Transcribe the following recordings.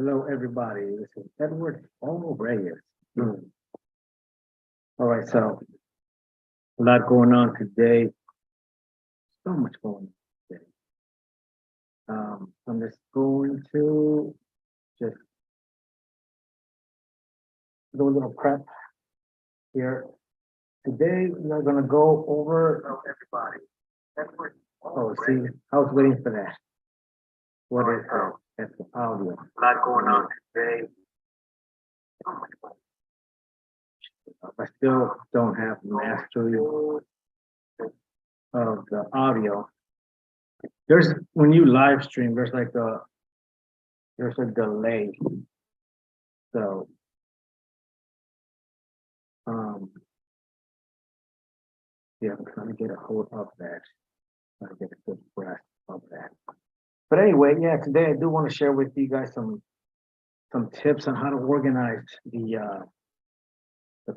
Hello, everybody. This is Edward O. Reyes. All right, so a lot going on today. So much going on today. I'm just going to just do a little prep here. Today, we're going to go over. Hello, everybody. Edward. Oh, see, I was waiting for that. What is that? That's the audio. A lot going on today. I still don't have mastery of the audio. There's when you live stream, there's a delay. So yeah, I'm trying to get a hold of that. Trying to get a good grasp of that. But anyway, yeah, today I do want to share with you guys some tips on how to organize the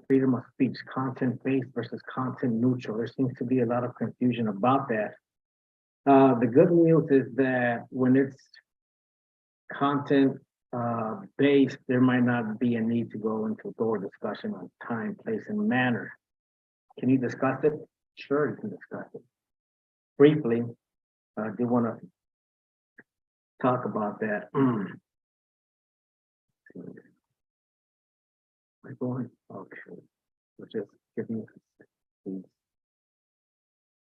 freedom of speech, content-based versus content neutral. There seems to be a lot of confusion about that. The good news is that when it's content based, there might not be a need to go into a thorough discussion on time, place, and manner. Can you discuss it? Sure, you can discuss it. Briefly, I do want to talk about that. Am I going? Okay. So just give me a second, please.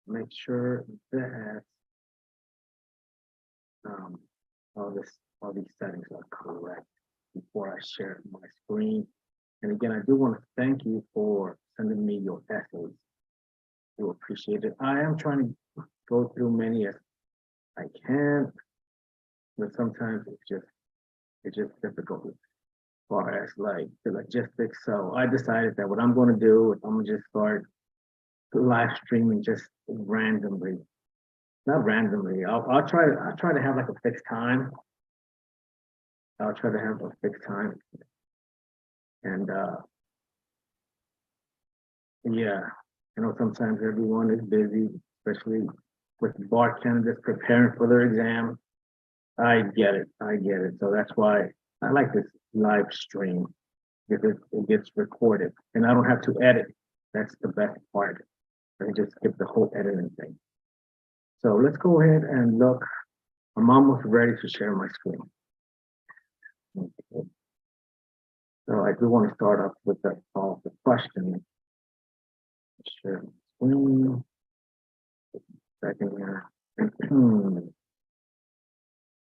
Make sure that all these settings are correct before I share my screen. And again, I do want to thank you for sending me your essays. I do appreciate it. I am trying to go through many as I can, but sometimes it's just difficult as far as like the logistics. So I decided that what I'm going to do is I'm going to just start live streaming just randomly. Not randomly. I'll try to have like a fixed time. I'll try to have a fixed time. And yeah, I know sometimes everyone is busy, especially with bar candidates preparing for their exam. I get it. So that's why I like this live stream because it gets recorded and I don't have to edit. That's the best part. I can just skip the whole editing thing. So let's go ahead and look. I'm almost ready to share my screen. Okay. So I do want to start off with the question. Share screen. Second here.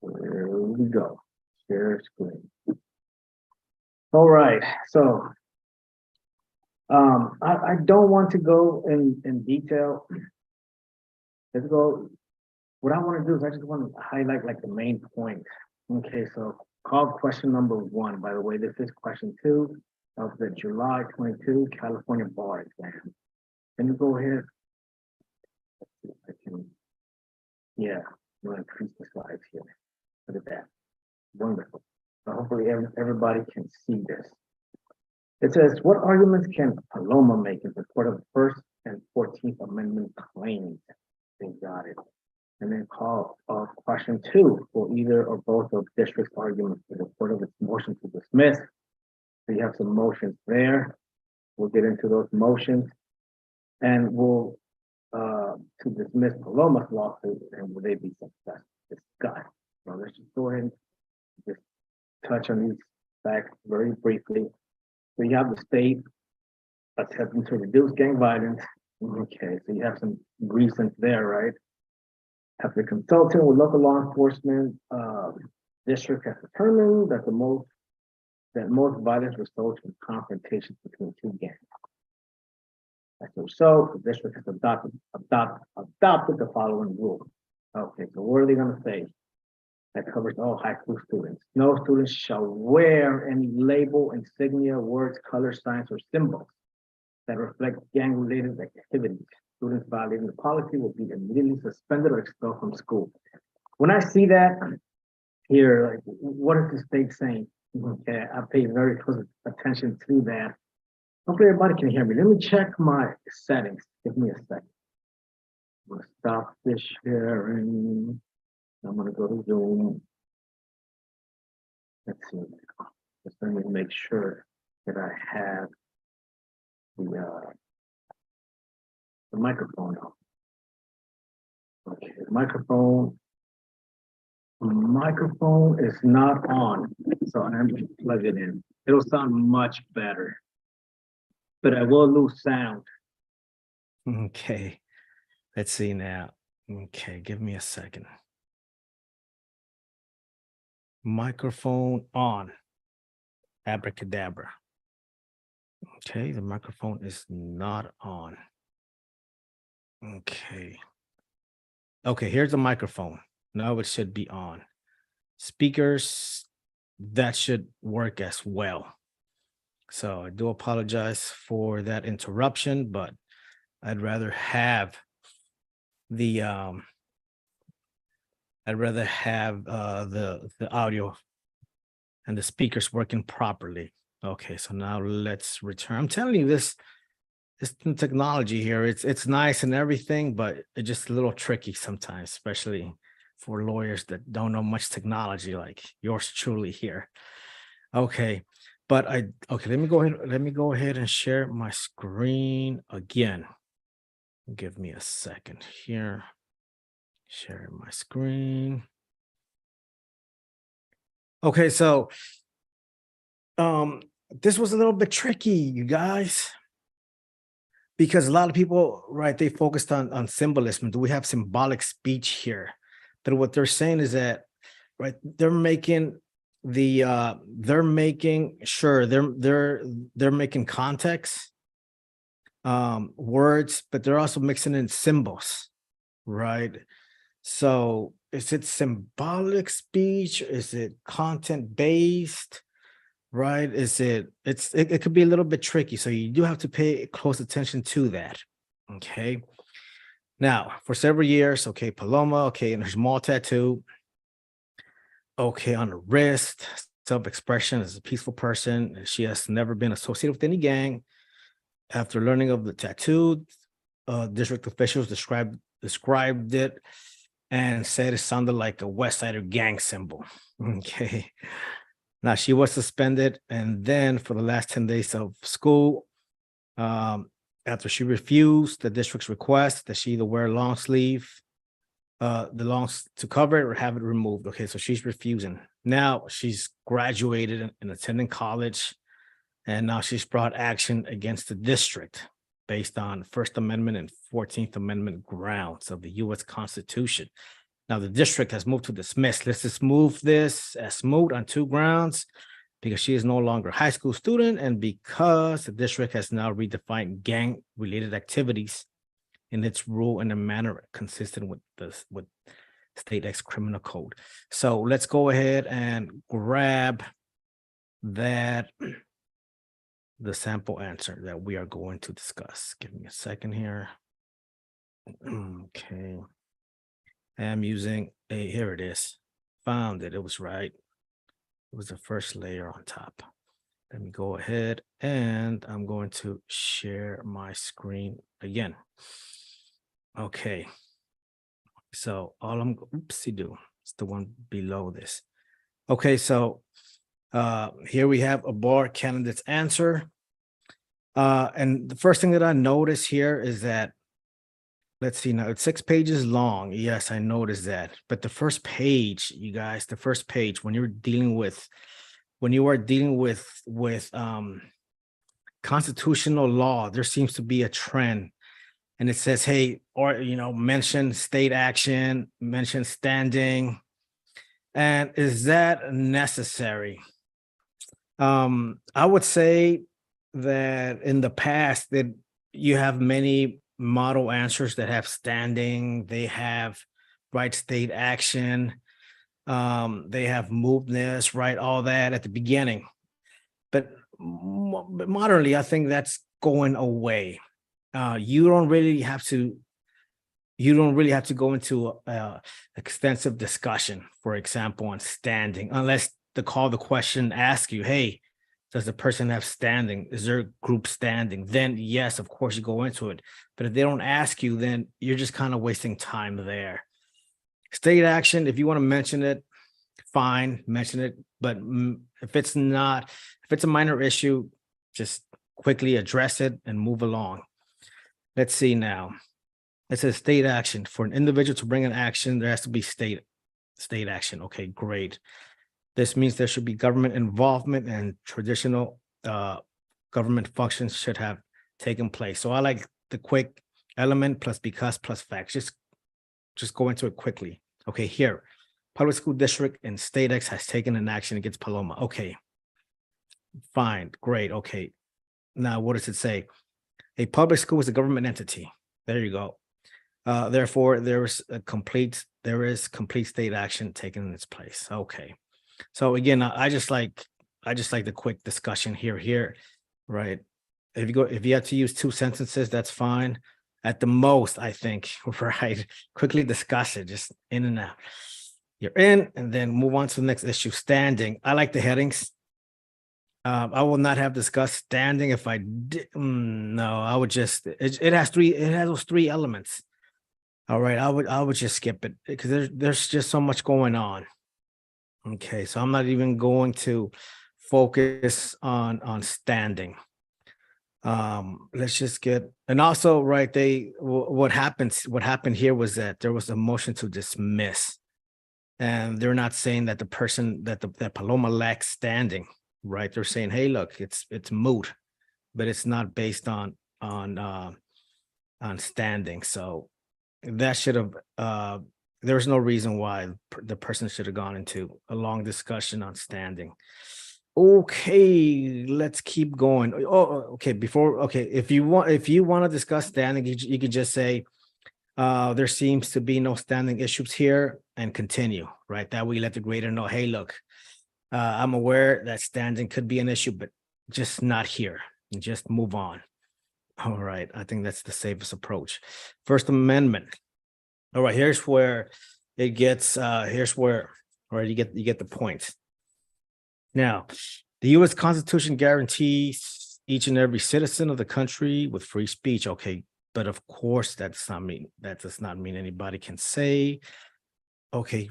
There we go. Share screen. All right. So I don't want to go in detail. Let's go. What I want to do is I just want to highlight like the main point. Okay, so call question number 1. By the way, this is question 2 of the July 22 California bar exam. Can you go ahead? Let's see if I can. Yeah, I'm going to increase the slides here. Look at that. Wonderful. So hopefully everybody can see this. It says, what arguments can Paloma make in support of the First and 14th Amendment claims? They got it. And then call question 2 for either or both of district's arguments in support of its motion to dismiss. So you have some motions there. We'll get into those motions. And we'll to dismiss Paloma's lawsuit, and will they be successful? Discuss. So let's just go ahead and just touch on these facts very briefly. So you have the state attempting to reduce gang violence. Okay, so you have some recent there, right? After consulting with local law enforcement, district has determined that most violence results from confrontations between two gangs. As a result, the district has adopted the following rule. Okay, so what are they going to say? That covers all high school students. No students shall wear any label, insignia, words, color, signs, or symbols that reflect gang-related activities. Students violating the policy will be immediately suspended or expelled from school. When I see that here, like, what is the state saying? Okay, I pay very close attention to that. Hopefully everybody can hear me. Let me check my settings. Give me a second. I'm gonna stop this sharing. I'm gonna go to Zoom. let's see, just let me make sure that I have the microphone on. Okay, the microphone is not on, so I'm going to plug it in. It'll sound much better, but I will lose sound. Okay, let's see now. Okay, give me a second. Microphone on. Abracadabra. Okay, the microphone is not on. Okay. Okay, here's the microphone. Now it should be on. Speakers, that should work as well. So I do apologize for that interruption, but I'd rather have the the audio and the speakers working properly. Okay, so now let's return. I'm telling you, this new technology here, it's nice and everything, but it's just a little tricky sometimes, especially for lawyers that don't know much technology like yours truly here. Okay, but okay, let me go ahead and share my screen again. Give me a second here. Share my screen. Okay, so this was a little bit tricky, you guys, because a lot of people, right, they focused on symbolism. Do we have symbolic speech here? But what they're saying is that, right, they're making sure they're making context, words, but they're also mixing in symbols, right? So is it symbolic speech? Is it content based? Right? It could be a little bit tricky. So you do have to pay close attention to that. Okay. Now, for several years, okay, Paloma, okay, and her small tattoo. Okay, on the wrist, self-expression as a peaceful person. She has never been associated with any gang. After learning of the tattoo, district officials described it and said it sounded like a West Sider gang symbol. Okay. Now she was suspended, and then for the last 10 days of school, after she refused the district's request that she either wear long sleeve, the longs to cover it or have it removed. Okay, so she's refusing. Now she's graduated and attending college, and now she's brought action against the district based on First Amendment and 14th Amendment grounds of the U.S. Constitution. Now the district has moved to dismiss. Let's just move this as moot on 2 grounds, because she is no longer a high school student and because the district has now redefined gang-related activities in its rule in a manner consistent with state X criminal code. So let's go ahead and grab the sample answer that we are going to discuss. Give me a second here. Okay. I'm using here it is. Found it. It was right. It was the first layer on top. Let me go ahead and I'm going to share my screen again. Okay. So all I'm oopsie-doo. It's the one below this. Okay, so here we have a bar candidate's answer. And the first thing that I notice here is that, let's see now, it's 6 pages long. Yes, I noticed that. But the first page, you guys, the first page, when you are dealing with constitutional law, there seems to be a trend. And it says, hey, or, mention state action, mention standing. And is that necessary? I would say that in the past that you have many model answers that have standing, they have right state action, they have mootness, right, all that at the beginning. But modernly, I think that's going away. You don't really have to go into extensive discussion, for example, on standing, unless the question asks you, hey, does the person have standing? Is there group standing? Then yes, of course you go into it. But if they don't ask you, then you're just kind of wasting time there. State action, if you want to mention it, fine, mention it. but if it's not, if it's a minor issue, just quickly address it and move along. Let's see now. It says state action. For an individual to bring an action, there has to be state action. Okay, great. This means there should be government involvement and traditional government functions should have taken place. So I like the quick element plus because plus facts. Just go into it quickly. Okay, here, public school district in state X has taken an action against Paloma. Okay, fine, great. Okay, now what does it say? A public school is a government entity. There you go. Therefore, there is complete state action taken in its place. Okay. So again, I just like the quick discussion here, right? If you have to use 2 sentences, that's fine. At the most, I think, right? Quickly discuss it, just in and out. You're in, and then move on to the next issue, standing. I like the headings. I will not have discussed standing if I did. No, I would just, it has those 3 elements. All right, I would just skip it because there's just so much going on. Okay, so I'm not even going to focus on standing. Let's just get, and also, right, what happened here was that there was a motion to dismiss, and they're not saying that the person that Paloma lacks standing, right? They're saying, hey, look, it's moot, but it's not based on standing. So that should have there's no reason why the person should have gone into a long discussion on standing. Okay, let's keep going. Oh, okay. If you want to discuss standing, you could just say there seems to be no standing issues here and continue, right? That way you let the grader know, hey, look, I'm aware that standing could be an issue, but just not here. And just move on. All right, I think that's the safest approach. First Amendment. All right, here's where it gets, here's where, all right, you get the point. Now, the U.S. Constitution guarantees each and every citizen of the country with free speech. Okay, but of course, that does not mean anybody can say. Okay,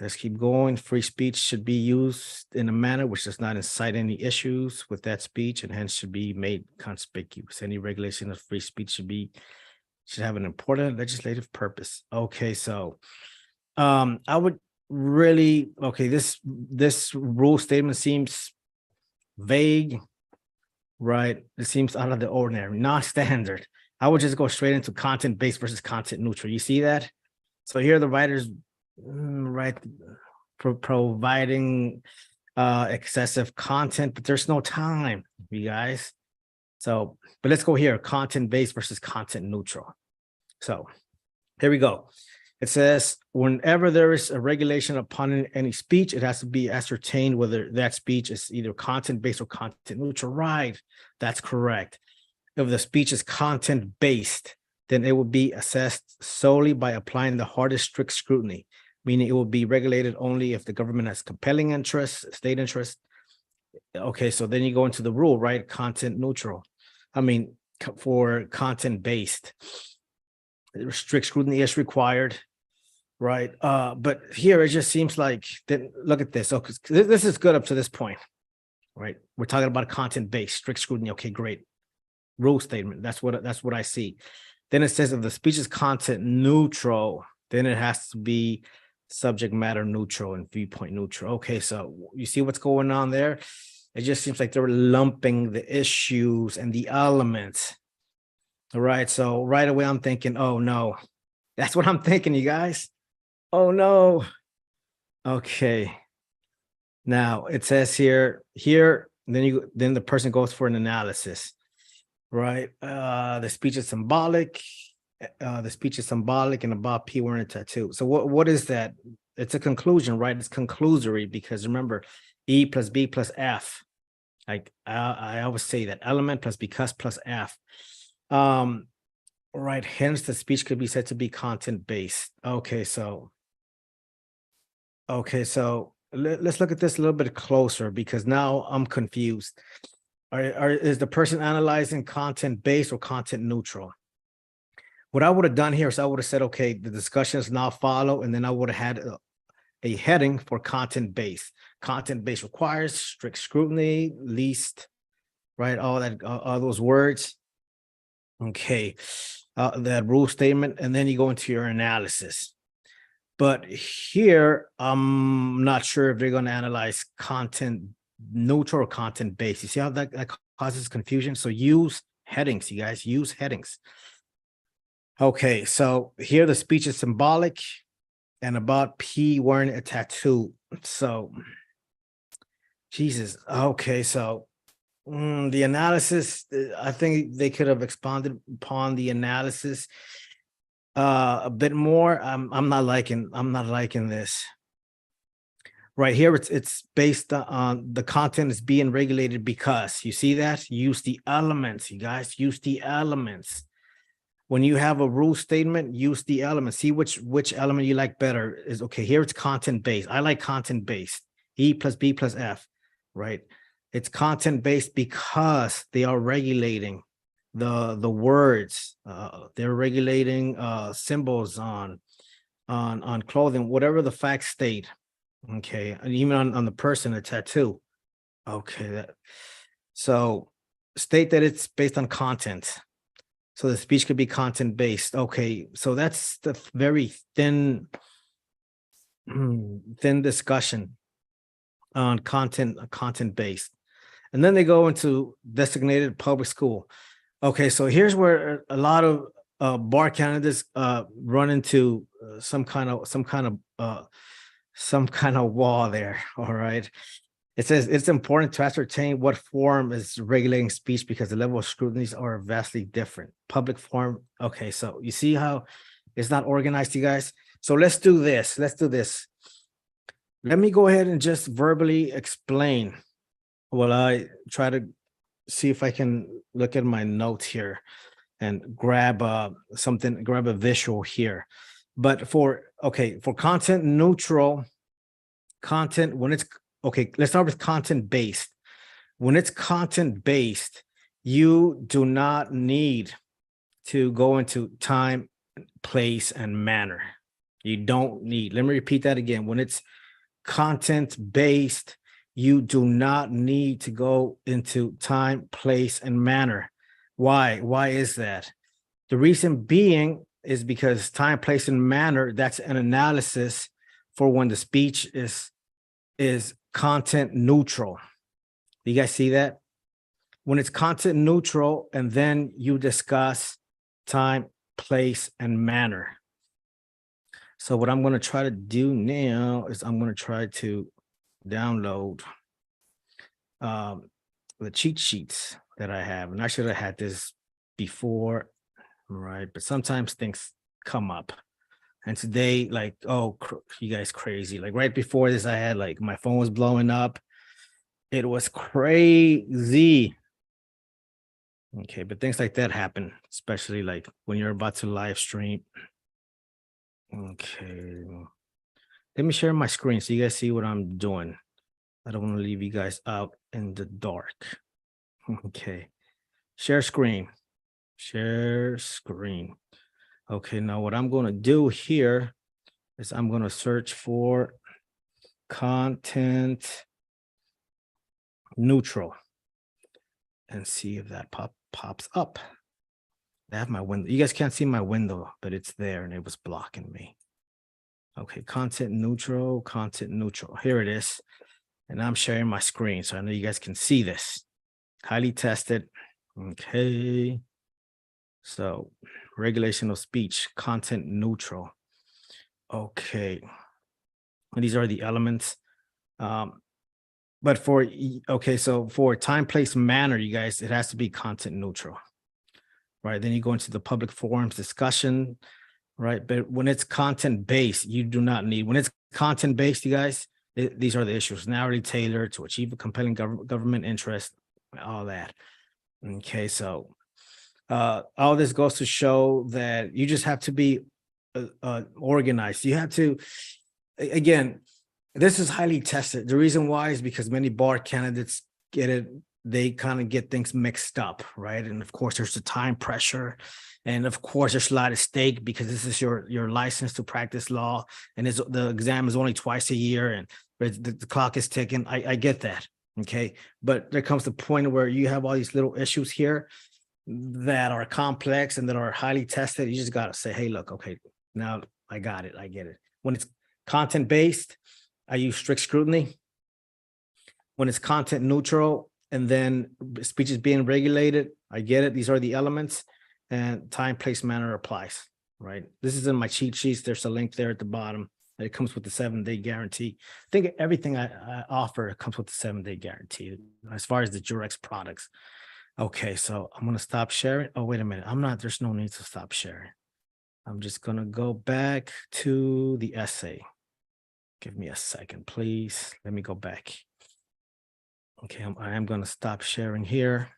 let's keep going. Free speech should be used in a manner which does not incite any issues with that speech and hence should be made conspicuous. Any regulation of free speech should have an important legislative purpose. Okay, so I would really, okay, this rule statement seems vague, right? It seems out of the ordinary, non-standard. I would just go straight into content-based versus content neutral. You see that? So here the writers, right, providing excessive content, but there's no time, you guys. So, but let's go here, content-based versus content neutral. So here we go. It says, whenever there is a regulation upon any speech, it has to be ascertained whether that speech is either content-based or content neutral. Right, that's correct. If the speech is content-based, then it will be assessed solely by applying the hardest strict scrutiny, meaning it will be regulated only if the government has compelling interest, state interest. Okay, so then you go into the rule, right? Content neutral. I mean, for content-based, strict scrutiny is required, right? But here it just seems like, then look at this. Okay, this is good up to this point, right? We're talking about content-based, strict scrutiny. Okay, great. Rule statement. That's what I see. Then it says if the speech is content neutral, then it has to be subject matter neutral and viewpoint neutral. Okay, so you see what's going on there? It just seems like they're lumping the issues and the elements. All right, so right away I'm thinking, oh no, that's what I'm thinking, you guys. Oh no. Okay. Now it says here, then the person goes for an analysis, right? The speech is symbolic. The speech is symbolic and about P wearing a tattoo. So what is that? It's a conclusion, right? It's conclusory because remember, E plus B plus F. Like I always say that element plus because plus F. Right. Hence, the speech could be said to be content-based. Okay, so let's look at this a little bit closer because now I'm confused. Is the person analyzing content-based or content neutral? What I would have done here is I would have said, okay, the discussions now follow, and then I would have had a heading for content-based. content-based requires strict scrutiny, least, right? All that, all those words. Okay, that rule statement, and then you go into your analysis. But here, I'm not sure if they're going to analyze content neutral or content based. You see how that causes confusion? So use headings, you guys, use headings. Okay, so here the speech is symbolic and about P wearing a tattoo. So, Jesus. Okay, so the analysis, I think they could have expanded upon the analysis a bit more. I'm not liking this. Right here, it's based on the content is being regulated because you see that. Use the elements, you guys. Use the elements. When you have a rule statement, use the elements. See which element you like better. Is okay. Here it's content based. I like content based. E plus B plus F, right? It's content based because they are regulating the words. They're regulating symbols on clothing, whatever the facts state. Okay, and even on the person, a tattoo. Okay, so state that it's based on content. So the speech could be content based. Okay, so that's the very thin discussion on content based. And then they go into designated public school. Okay, so here's where a lot of bar candidates run into some kind of wall there. All right. It says it's important to ascertain what form is regulating speech because the level of scrutinies are vastly different. Public forum. Okay, so you see how it's not organized, you guys. So let's do this. Let me go ahead and just verbally explain while I try to see if I can look at my notes here and grab grab a visual here. But for content neutral content, when it's okay, let's start with content based. When it's content based, you do not need to go into time, place, and manner. You don't need. Let me repeat that again. When it's content based, you do not need to go into time, place, and manner. Why? Why is that? The reason being is because time, place, and manner, that's an analysis for when the speech is content neutral. Do you guys see that? When it's content neutral and then you discuss time, place, and manner. So what I'm going to try to do now is I'm going to try to download the cheat sheets that I have. And I should have had this before, right? But sometimes things come up. And today, like, oh, you guys crazy. Like right before this, I had like my phone was blowing up. It was crazy. Okay, but things like that happen, especially like when you're about to live stream. Okay. Let me share my screen so you guys see what I'm doing. I don't want to leave you guys out in the dark. Okay. Share screen. Share screen. Okay, now what I'm going to do here is I'm going to search for content neutral and see if that pops up. I have my window. You guys can't see my window, but it's there and it was blocking me. Okay, content neutral. Here it is. And I'm sharing my screen, so I know you guys can see this. Highly tested. Okay. So regulation of speech, content neutral. Okay. And these are the elements. But so for time, place, manner, you guys, it has to be content neutral. Right. Then you go into the public forums discussion. Right. But when it's content based, you do not need. When it's content based, you guys, these are the issues. Narrowly tailored to achieve a compelling government interest, all that. Okay. So all this goes to show that you just have to be organized. You have to, again, this is highly tested. The reason why is because many bar candidates get it they kind of get things mixed up, right? And of course, there's the time pressure. And of course, there's a lot at stake because this is your license to practice law. And the exam is only twice a year and the clock is ticking. I get that. Okay. But there comes the point where you have all these little issues here that are complex and that are highly tested. You just got to say, hey, look, okay, now I got it. I get it. When it's content based, I use strict scrutiny. When it's content neutral and then speech is being regulated, I get it. These are the elements, and time, place, manner applies, right? This is in my cheat sheets. There's a link there at the bottom. It comes with the 7-day guarantee. I think everything I offer comes with the 7-day guarantee as far as the Jurex products. Okay, so I'm going to stop sharing. Oh, wait a minute. There's no need to stop sharing. I'm just going to go back to the essay. Give me a second, please. Let me go back. Okay, I am going to stop sharing here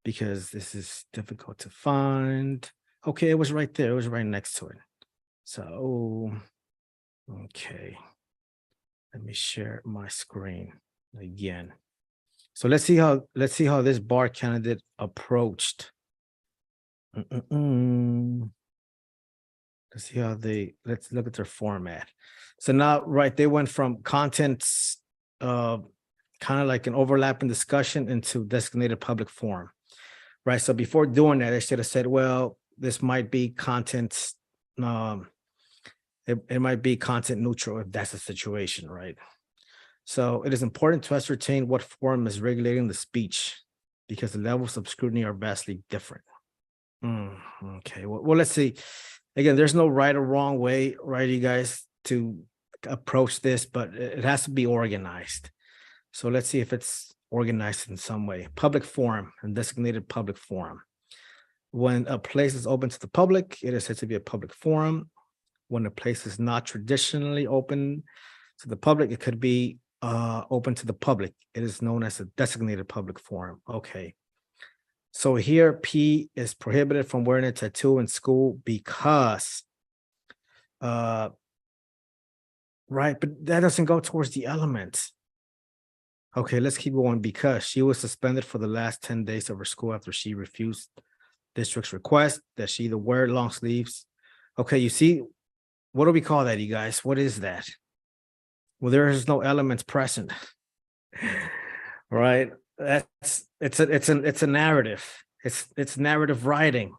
because this is difficult to find. Okay, it was right there. It was right next to it. So, okay. Let me share my screen again. So let's see how this bar candidate approached. Let's see how let's look at their format. So now, right, they went from contents, kind of like an overlapping discussion into designated public forum, right? So before doing that, I should have said, well, this might be content, it might be content neutral if that's the situation, right? So it is important to ascertain what forum is regulating the speech because the levels of scrutiny are vastly different. Okay, well, let's see. Again, there's no right or wrong way, right, you guys, to approach this, but it has to be organized. So let's see if it's organized in some way. Public forum and designated public forum. When a place is open to the public, it is said to be a public forum. When a place is not traditionally open to the public, it could be open to the public. It is known as a designated public forum. Okay. So here, P is prohibited from wearing a tattoo in school because, right, but that doesn't go towards the elements. Okay, let's keep going. Because she was suspended for the last 10 days of her school after she refused district's request that she either wear long sleeves. Okay, you see, what do we call that, you guys? What is that? Well, there is no elements present, right? It's a narrative. It's narrative writing.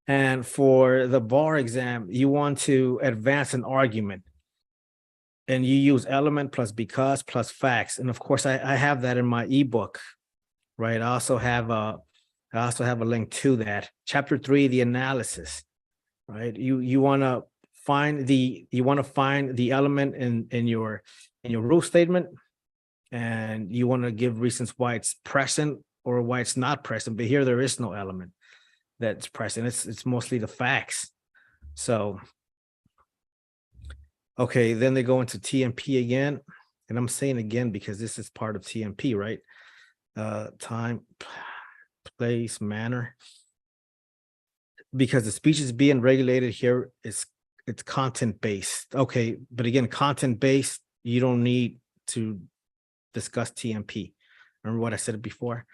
And for the bar exam, you want to advance an argument. And you use element plus because plus facts. And of course, I have that in my ebook, right? I also have a link to that. Chapter 3, the analysis, right? You want to find the element in your rule statement, and you want to give reasons why it's present or why it's not present. But here there is no element that's present. It's mostly the facts. So okay, then they go into TMP again. And I'm saying again because this is part of TMP, right? Time, place, manner. Because the speech is being regulated here, it's content-based. Okay, but again, content-based, you don't need to discuss TMP. Remember what I said before?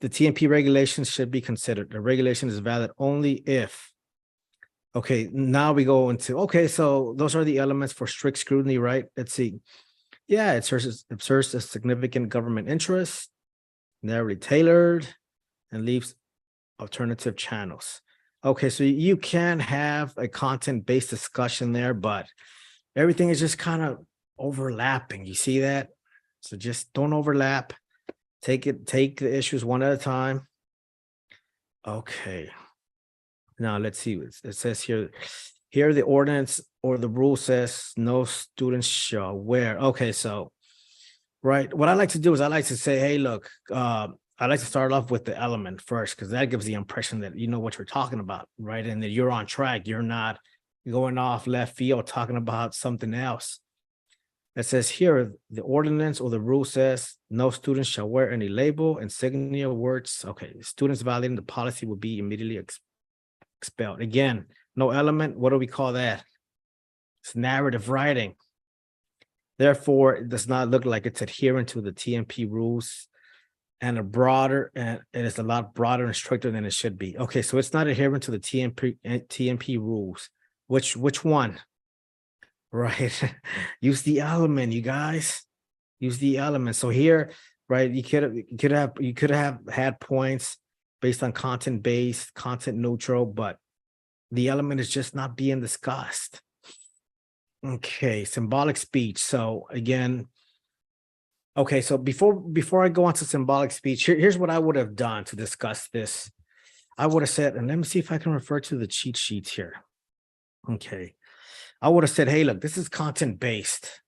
The TMP regulations should be considered. The regulation is valid only if. Okay, now we go into, okay, so those are the elements for strict scrutiny, right? Let's see. Yeah, it serves a significant government interest, narrowly tailored, and leaves alternative channels. Okay, so you can have a content-based discussion there, but everything is just kind of overlapping. You see that? So just don't overlap. Take the issues one at a time. Okay. Now let's see. It says here the ordinance or the rule says no students shall wear. Okay, so right. What I like to do is I like to say, hey, look, I like to start off with the element first, because that gives the impression that you know what you're talking about, right? And that you're on track. You're not going off left field talking about something else. It says here, the ordinance or the rule says no students shall wear any label, insignia, words. Okay, students violating the policy will be immediately expelled. Again, no element. What do we call that? It's narrative writing. Therefore, it does not look like it's adherent to the TMP rules and it is a lot broader and stricter than it should be. Okay, so it's not adherent to the TMP rules. Which one? Right. Use the element, you guys. Use the element. So here, right, you could have had points based on content based, content neutral, but the element is just not being discussed. Okay, symbolic speech. So again, okay, so before I go on to symbolic speech, here's what I would have done to discuss this. I would have said, and let me see if I can refer to the cheat sheets here. Okay. I would have said, hey, look, this is content based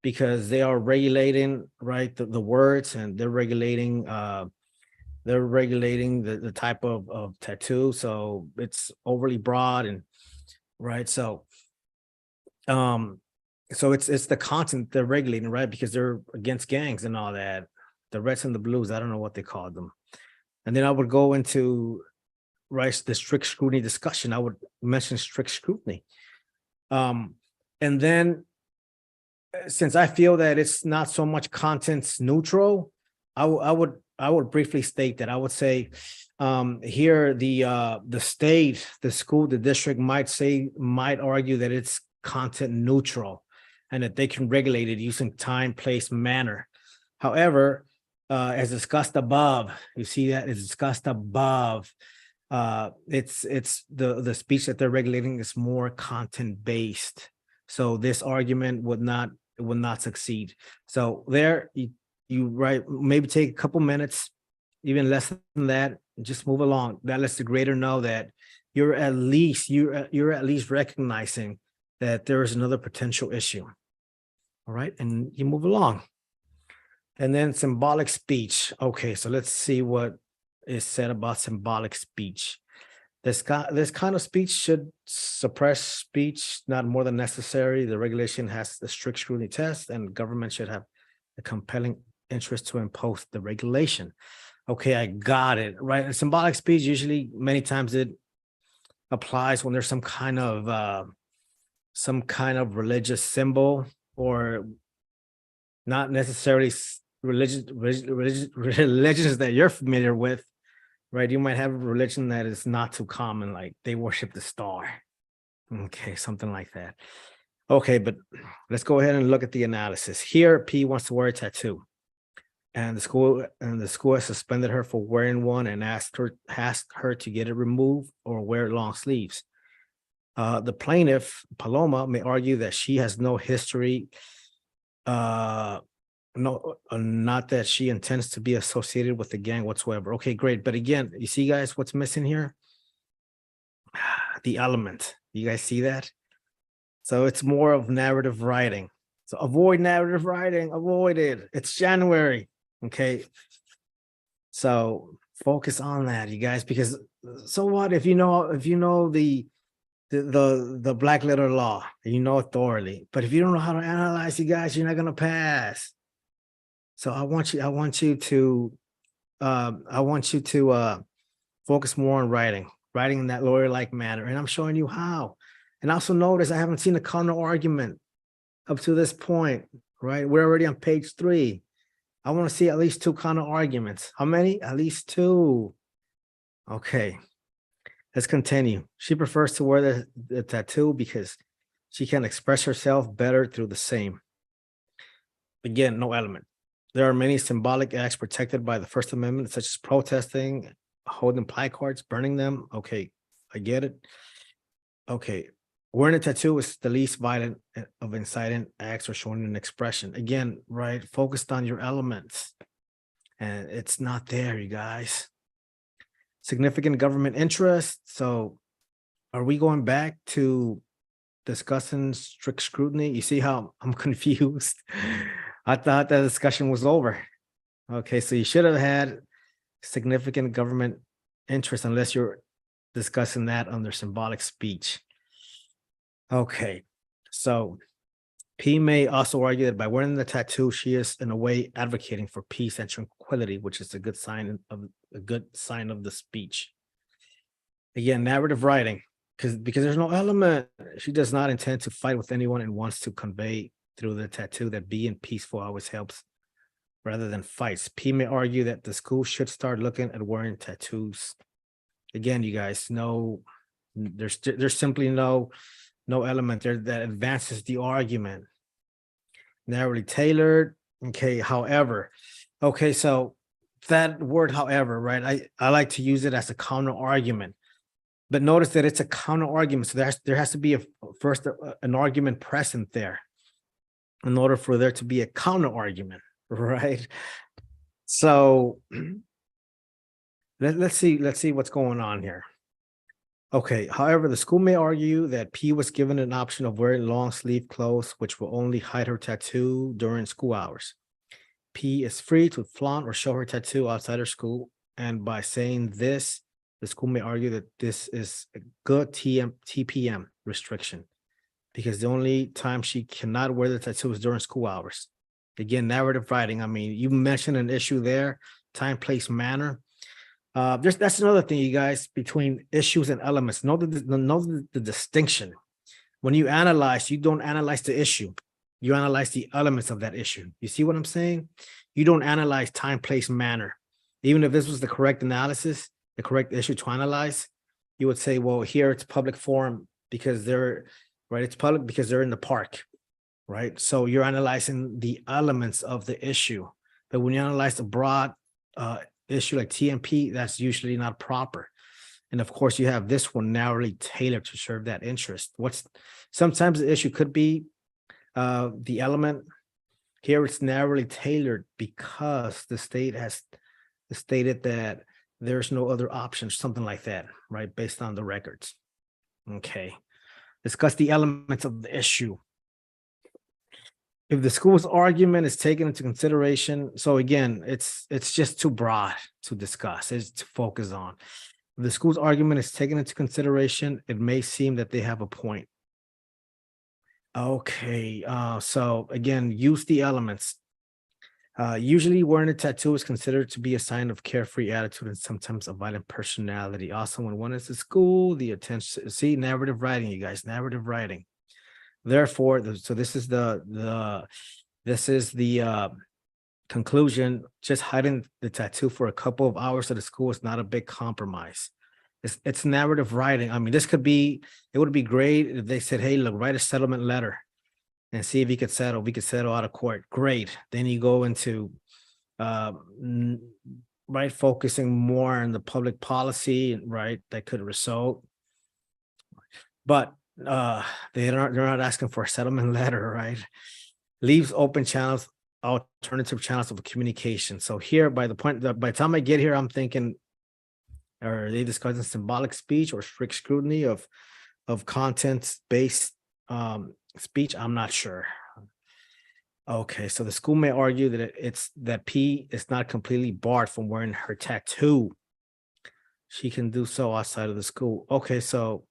because they are regulating, right, the words, and they're regulating the type of tattoo. So it's overly broad, and right. So it's the content they're regulating, right? Because they're against gangs and all that. The reds and the blues, I don't know what they call them. And then I would go into, right, the strict scrutiny discussion. I would mention strict scrutiny. And then since I feel that it's not so much content neutral, I would briefly state that I would say here the state, the school, the district might argue that it's content neutral and that they can regulate it using time, place, manner. However, as discussed above, you see that it's discussed above. It's the speech that they're regulating is more content based. So this argument would not succeed. So there you right, maybe take a couple minutes, even less than that, and just move along. That lets the grader know that you're at least recognizing that there is another potential issue. All right, and you move along. And then symbolic speech. Okay, so let's see what is said about symbolic speech. This kind of speech should suppress speech not more than necessary. The regulation has the strict scrutiny test, and government should have a compelling interest to impose the regulation. Okay, I got it, right? And symbolic speech, usually many times it applies when there's some kind of religious symbol, or not necessarily religions that you're familiar with, right? You might have a religion that is not too common, like they worship the star. Okay, something like that. Okay, but let's go ahead and look at the analysis. Here, P wants to wear a tattoo, and the school has suspended her for wearing one and asked her to get it removed or wear long sleeves. The plaintiff, Paloma, may argue that she has no history, not that she intends to be associated with the gang whatsoever. Okay, great. But again, you see, guys, what's missing here? The element. You guys see that? So it's more of narrative writing. So avoid narrative writing. Avoid it. It's January. Okay. So focus on that, you guys, because so what if you know the black letter law, you know it thoroughly, but if you don't know how to analyze, you guys, you're not gonna pass. So I want you to focus more on writing in that lawyer-like manner, and I'm showing you how. And also notice I haven't seen a counter argument up to this point, right? We're already on page 3. I want to see at least 2 counter arguments. How many? At least 2. Okay, let's continue. She prefers to wear the tattoo because she can express herself better through the same. Again, no element. There are many symbolic acts protected by the First Amendment, such as protesting, holding placards, burning them. Okay, I get it. Okay, wearing a tattoo is the least violent of inciting acts or showing an expression. Again, right, focused on your elements. And it's not there, you guys. Significant government interest. So are we going back to discussing strict scrutiny? You see how I'm confused? I thought that discussion was over. Okay, so you should have had significant government interest unless you're discussing that under symbolic speech. Okay, so P may also argue that by wearing the tattoo, she is in a way advocating for peace and tranquility, which is a good sign of the speech. Again, narrative writing, because there's no element. She does not intend to fight with anyone and wants to convey through the tattoo that being peaceful always helps, rather than fights. P may argue that the school should start looking at wearing tattoos. Again, you guys know there's simply no element there that advances the argument. Narrowly tailored. Okay, however. Okay, so that word, however, right? I like to use it as a counter argument. But notice that it's a counter argument. So there has to be an argument present there in order for there to be a counter argument, right? So let's see what's going on here. Okay, however, the school may argue that P was given an option of wearing long sleeve clothes, which will only hide her tattoo during school hours. P is free to flaunt or show her tattoo outside her school. And by saying this, the school may argue that this is a good TPM restriction because the only time she cannot wear the tattoo is during school hours. Again, narrative writing. I mean, you mentioned an issue there, time, place, manner. That's another thing, you guys, between issues and elements. Know the distinction. When you analyze, you don't analyze the issue. You analyze the elements of that issue. You see what I'm saying? You don't analyze time, place, manner. Even if this was the correct analysis, the correct issue to analyze, you would say, well, here it's public forum because they're, right? It's public because they're in the park, right? So you're analyzing the elements of the issue. But when you analyze a broad issue like TMP, that's usually not proper. And of course, you have this one narrowly tailored to serve that interest. Sometimes the issue could be the element. Here it's narrowly tailored because the state has stated that there's no other options, something like that, right? Based on the records. Okay. Discuss the elements of the issue. If the school's argument is taken into consideration, so again, it's just too broad to discuss, it's to focus on. If the school's argument is taken into consideration, it may seem that they have a point. Okay, so again, use the elements. Usually wearing a tattoo is considered to be a sign of carefree attitude and sometimes a violent personality. Also, when one is at school, the attention, see, narrative writing, you guys, narrative writing. Therefore, so this is the conclusion. Just hiding the tattoo for a couple of hours at the school is not a big compromise. It's narrative writing. I mean, it would be great if they said, hey, look, write a settlement letter and see if we could settle out of court. Great. Then you go into right, focusing more on the public policy, right, that could result. But they're not asking for a settlement letter, right? Leaves open channels, alternative channels of communication. So here, by the time I get here, I'm thinking, are they discussing symbolic speech or strict scrutiny of content-based speech? I'm not sure. Okay, so the school may argue that P is not completely barred from wearing her tattoo. She can do so outside of the school. Okay, so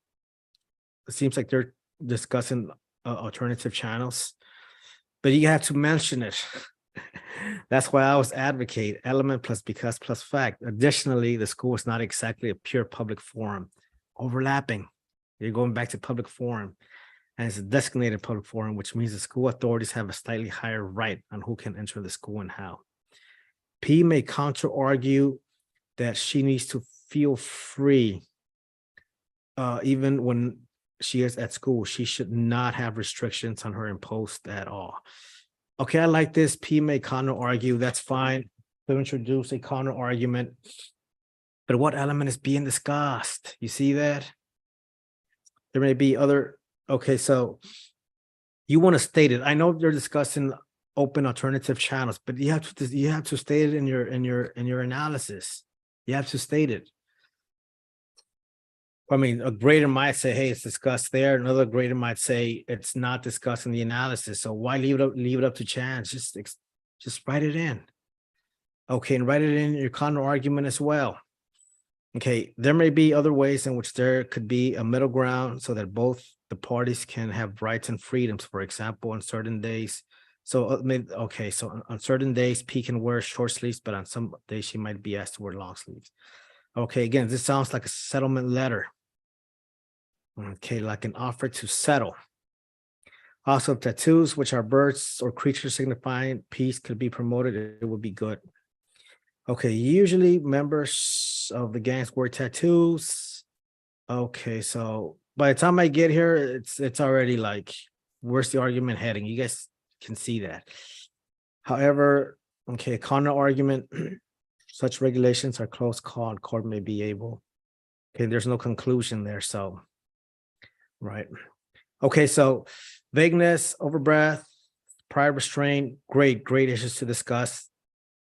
it seems like they're discussing alternative channels, but you have to mention it. That's why I always advocate element plus because plus fact. Additionally, the school is not exactly a pure public forum. Overlapping. You're going back to public forum. And it's a designated public forum, which means the school authorities have a slightly higher right on who can enter the school and how. P may counter argue that she needs to feel free even when she is at school. She should not have restrictions on her imposed at all. Okay, I like this. P may counter argue. That's fine to introduce a counter argument. But what element is being discussed? You see that? There may be other. Okay, so you want to state it. I know they're discussing open alternative channels, but you have to state it in your analysis. You have to state it. I mean, a grader might say, hey, it's discussed there. Another grader might say it's not discussed in the analysis. So why leave it up to chance? Just write it in. Okay, and write it in your counter argument as well. Okay, there may be other ways in which there could be a middle ground so that both the parties can have rights and freedoms. For example, on certain days. So okay, so on certain days, P can wear short sleeves, but on some days she might be asked to wear long sleeves. Okay, again, this sounds like a settlement letter. Okay, like an offer to settle. Also, tattoos, which are birds or creatures signifying peace, could be promoted. It would be good. Okay, usually members of the gangs wear tattoos. Okay, so by the time I get here, it's already like, where's the argument heading? You guys can see that. However, okay, counter argument, such regulations are close call and court may be able. Okay, there's no conclusion there, so, right. Okay, so vagueness, overbreath, prior restraint, great issues to discuss.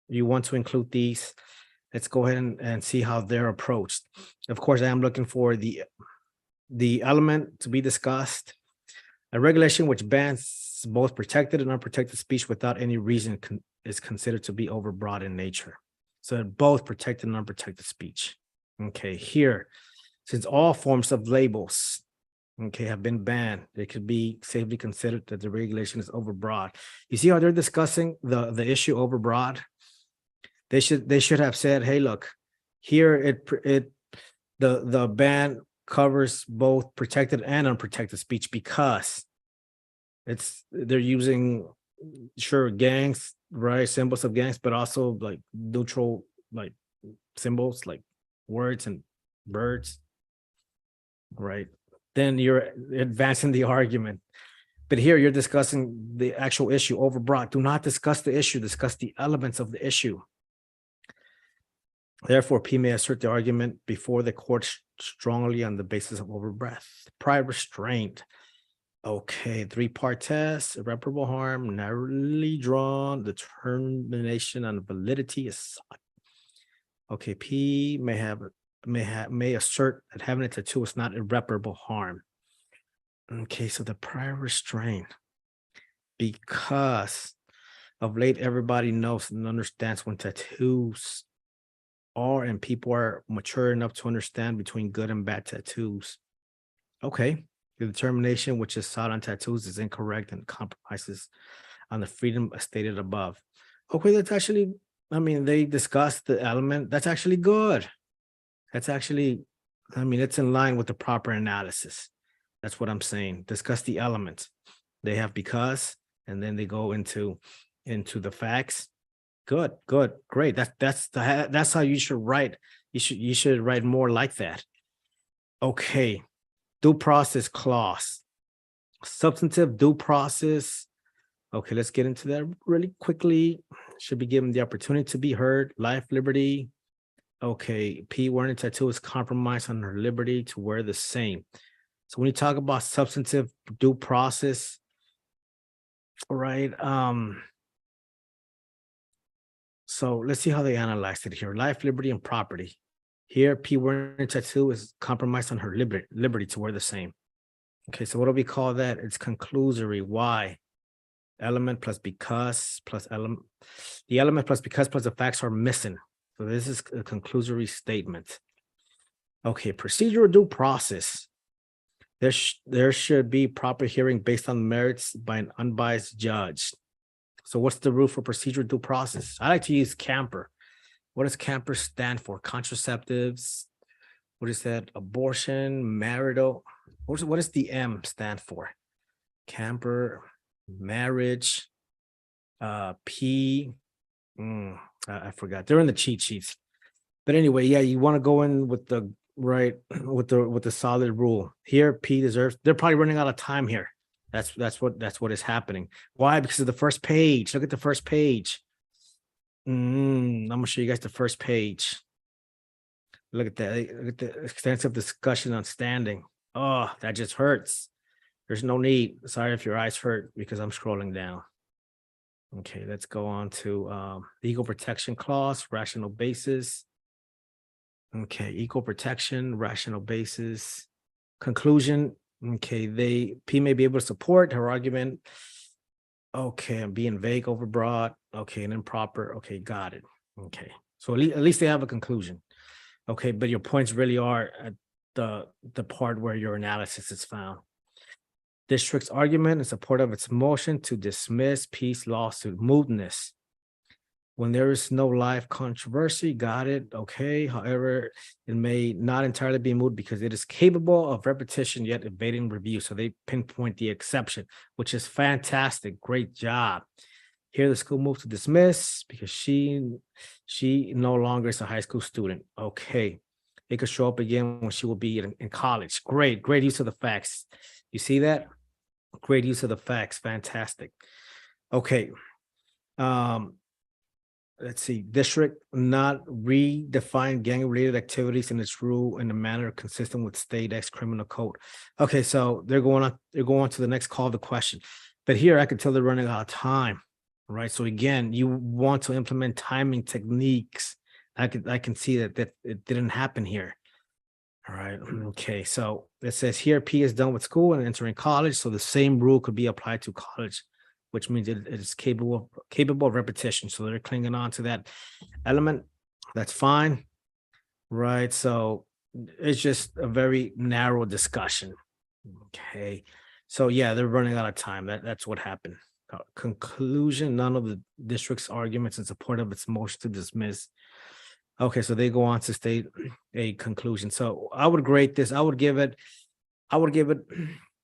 You want to include these. Let's go ahead and see how they're approached. Of course, I am looking for the element to be discussed. A regulation which bans both protected and unprotected speech without any reason is considered to be overbroad in nature. So both protected and unprotected speech. Okay, here, since all forms of labels, okay, have been banned, they could be safely considered that the regulation is overbroad. You see how they're discussing the issue overbroad? They should have said, hey, look, here the ban covers both protected and unprotected speech because they're using, sure, gangs, right, symbols of gangs, but also like neutral like symbols like words and birds, right? Then you're advancing the argument. But here you're discussing the actual issue overbroad. Do not discuss the issue, discuss the elements of the issue. Therefore, P may assert the argument before the court strongly on the basis of overbreath. Prior restraint. Okay, three-part test, irreparable harm, narrowly drawn, determination on validity is sought. Okay, P may assert that having a tattoo is not irreparable harm. Okay, so the prior restraint, because of late everybody knows and understands when tattoos are and people are mature enough to understand between good and bad tattoos. Okay, the determination which is sought on tattoos is incorrect and compromises on the freedom stated above. Okay, that's actually, I mean, they discussed the element. That's actually good. That's actually, I mean, it's in line with the proper analysis. That's what I'm saying. Discuss the elements. They have because, and then they go into the facts. Good, great. That's how you should write. You should write more like that. Okay, due process clause, substantive due process. Okay, let's get into that really quickly. Should be given the opportunity to be heard. Life, liberty. Okay, P wearing a tattoo is compromise on her liberty to wear the same. So when you talk about substantive due process, all right. So let's see how they analyzed it here. Life, liberty, and property. Here, P wearing a tattoo is compromised on her liberty to wear the same. Okay, so what do we call that? It's conclusory. Why? Element plus because plus element. The element plus because plus the facts are missing. So this is a conclusory statement. Okay, procedural due process. There should be proper hearing based on merits by an unbiased judge. So what's the rule for procedural due process? I like to use CAMPER. What does CAMPER stand for? Contraceptives. What is that? Abortion, marital. What does the M stand for? CAMPER, marriage, P. I forgot. They're in the cheat sheets. But anyway, yeah, you want to go in with the right with the solid rule. Here, P deserves. They're probably running out of time here. That's what is happening. Why? Because of the first page. Look at the first page. I'm gonna show you guys the first page. Look at that. Look at the extensive discussion on standing. Oh, that just hurts. There's no need. Sorry if your eyes hurt because I'm scrolling down. Okay, let's go on to equal protection clause, rational basis. Okay, equal protection, rational basis. Conclusion. Okay, P may be able to support her argument. Okay, I'm being vague, overbroad. Okay, and improper. Okay, got it. Okay, so at least they have a conclusion. Okay, but your points really are at the part where your analysis is found. District's argument in support of its motion to dismiss P's lawsuit mootness. when there is no live controversy, got it, okay. However, it may not entirely be moot because it is capable of repetition yet evading review. So they pinpoint the exception, which is fantastic. Great job. Here, the school moved to dismiss because she no longer is a high school student. Okay. It could show up again when she will be in college. Great use of the facts. You see that? Great use of the facts. Fantastic. Okay. Let's see. District not redefine gang-related activities in its rule in a manner consistent with state ex criminal code. Okay, so they're going on to the next call to question. But here I can tell they're running out of time. Right. So again, you want to implement timing techniques. I can see that it didn't happen here. All right. Okay. So it says here P is done with school and entering college. So the same rule could be applied to college, which means it is capable of repetition. So they're clinging on to that element. That's fine. Right. So it's just a very narrow discussion. Okay. So yeah, they're running out of time. That's what happened. Conclusion, none of the district's arguments in support of its motion to dismiss. Okay, so they go on to state a conclusion. So I would grade this. I would give it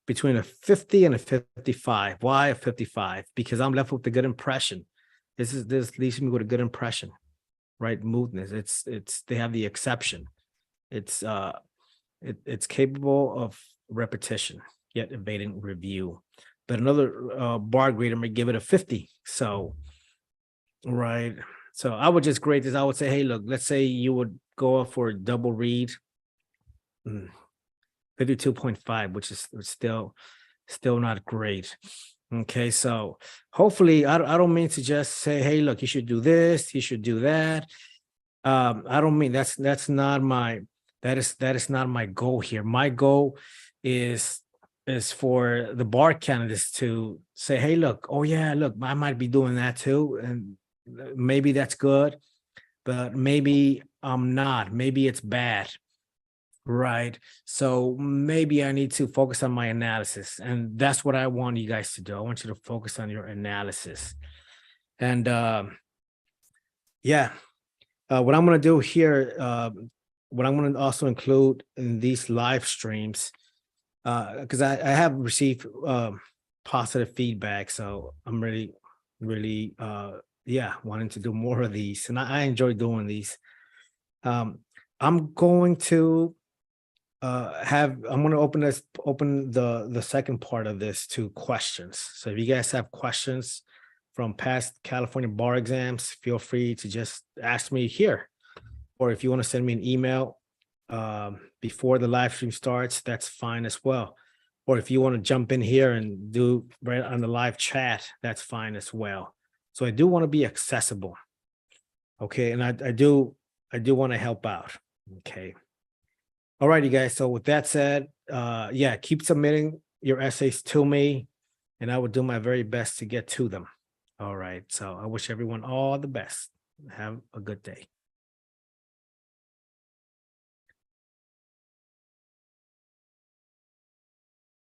between a 50 and a 55. Why a 55? Because I'm left with a good impression. This leaves me with a good impression, right? Mootness. It's they have the exception. It's capable of repetition, yet evading review. But another bar grader may give it a 50. So, right. So I would just grade this. I would say, hey, look, let's say you would go up for a double read, 52.5, which is still not great. Okay, so hopefully I don't mean to just say, hey, look, you should do this, you should do that. I don't mean that is not my goal here. My goal is for the bar candidates to say, hey, look, oh yeah, look, I might be doing that too. And maybe that's good, but maybe I'm not. Maybe it's bad. Right. So maybe I need to focus on my analysis. And that's what I want you guys to do. I want you to focus on your analysis. And yeah, what I'm going to do here, what I'm going to also include in these live streams, because I have received positive feedback. So I'm really wanting to do more of these, and I enjoy doing these. I'm going to open the second part of this to questions. So if you guys have questions from past California bar exams, feel free to just ask me here, or if you want to send me an email before the live stream starts, that's fine as well. Or if you want to jump in here and do right on the live chat, that's fine as well. So I do want to be accessible. Okay. And I do want to help out. Okay. All right, you guys. So with that said, keep submitting your essays to me, and I will do my very best to get to them. All right. So I wish everyone all the best. Have a good day.